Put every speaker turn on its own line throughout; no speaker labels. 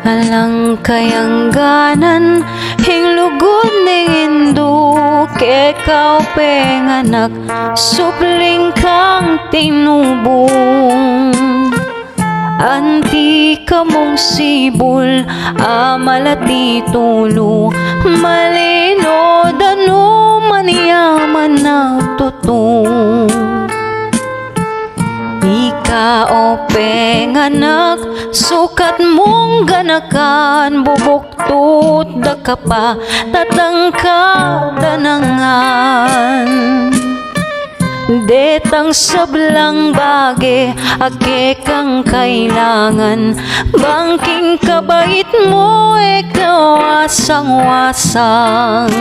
Alang kayangganan hinglugod ning Indu, kekaw penganak supling kang tinubong. Anti kamong sibol amalati tulo, malino dano maniyaman na tutong. Ika o penganak, sukat mong ganakan, bubuktot da ka pa, tatangka danangan. Detang sablang bage, ake kang kailangan, bangking kabait mo, ikaw asang-wasang.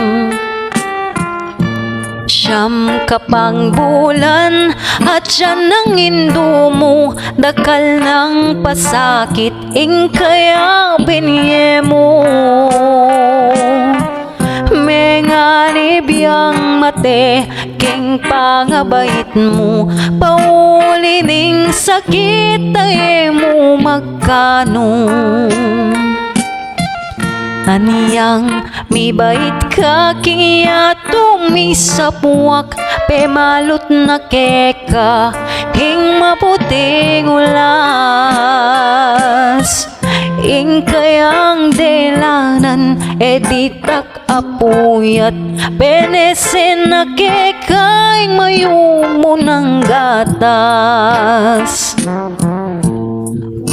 Siyam ka pang bulan at siyan ng Indu mo, dakal ng pasakit, ing kaya binye mo. Menganib yang mate, king pangabait mo, paulining sakit ay mo magkanong. Aniyang mi bait ka kiya tumisapwak, pemalot na keka ing maputing ulas. Ing kayang delanan editak apuyat, penesin na keka ing mayumo ng gatas.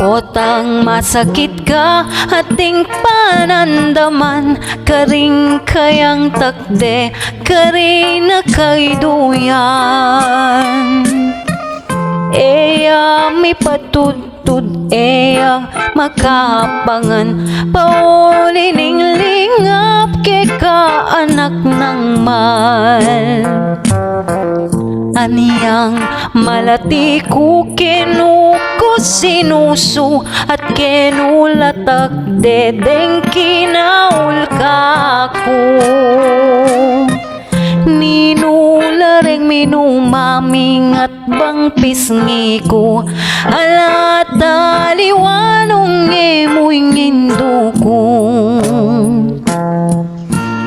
Potang masakit ka ating panandaman, karing kayang takde, karing na kay duyan. Eya mi patudtud, eya makapangan, paulining lingap keka anak ng mal. Aniyang malati ko kinuko sinuso, at kinulatak dedeng kinaul ka ko. Ninulareng minumaming at bang pisngi ko, alat aliwanong emoy ngindo ko.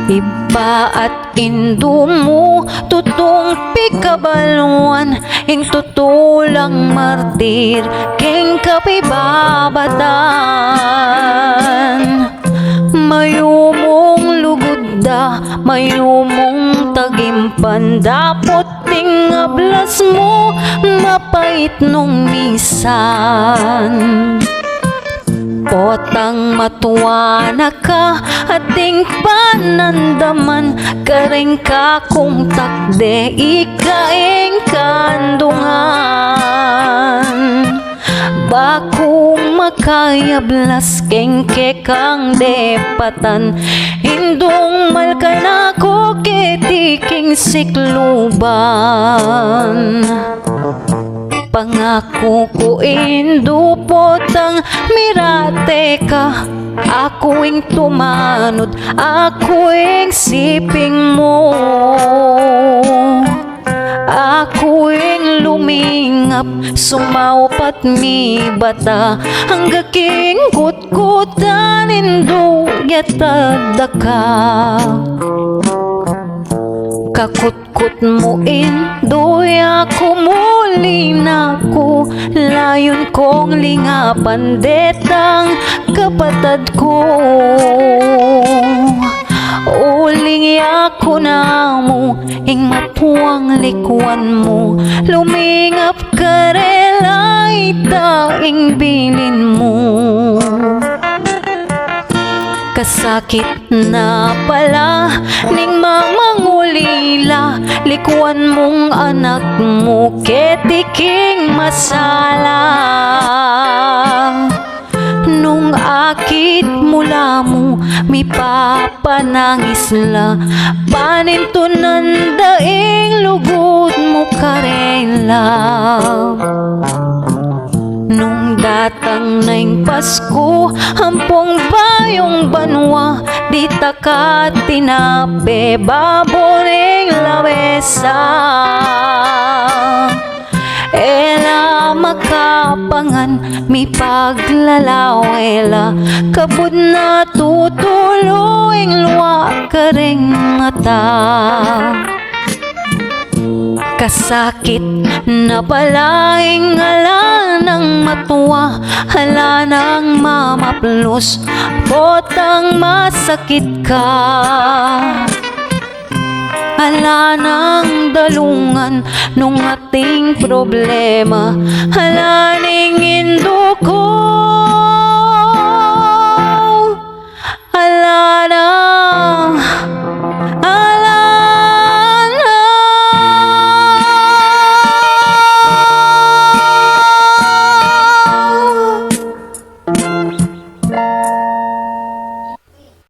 Iba at Indu mo, tutong pikabaluan, ing tutulang martir, king kapibabatan. Mayumong lugudda, mayumong tagimpan, dapot ting ablas mo, mapait nung misan. Potang matuwa na ka ating panandaman, karing ka kung takde ikaing kandungan. Bakong makayablas keng kekang depatan, indong malkay na ko ketiking sikluban. Pangako ko Indu, potang mirate ka, ako ing tumanod, ako ing siping mo. Ako ing lumingap, sumaupat mi bata, hangga king kutkutan Indu yatad ka. Kakutkut mo Indu, ako muli na ko, layon kong lingapan, detang kapatad ko. Uling ako na mo, ing mapuang likuan mo, lumingap ka rela, itaing bilin mo. Kasakit na pala ning mamangulila, likuan mong anak mo, ketiking masala. Nung akit mula mo, mi papanangis la, panintunan daing lugod mo karela. Nung datang naing Pasko, hampong bayong banwa, di taka tinape, baboring lawesa. Ela makapangan, mi paglalawela, kabud na tutuloy luwa karing mata. Kasakit na palaing hala ng matuwa, hala ng mamaplos, potang masakit ka. Hala ng dalungan nung ating problema, hala ning Indu ko, hala na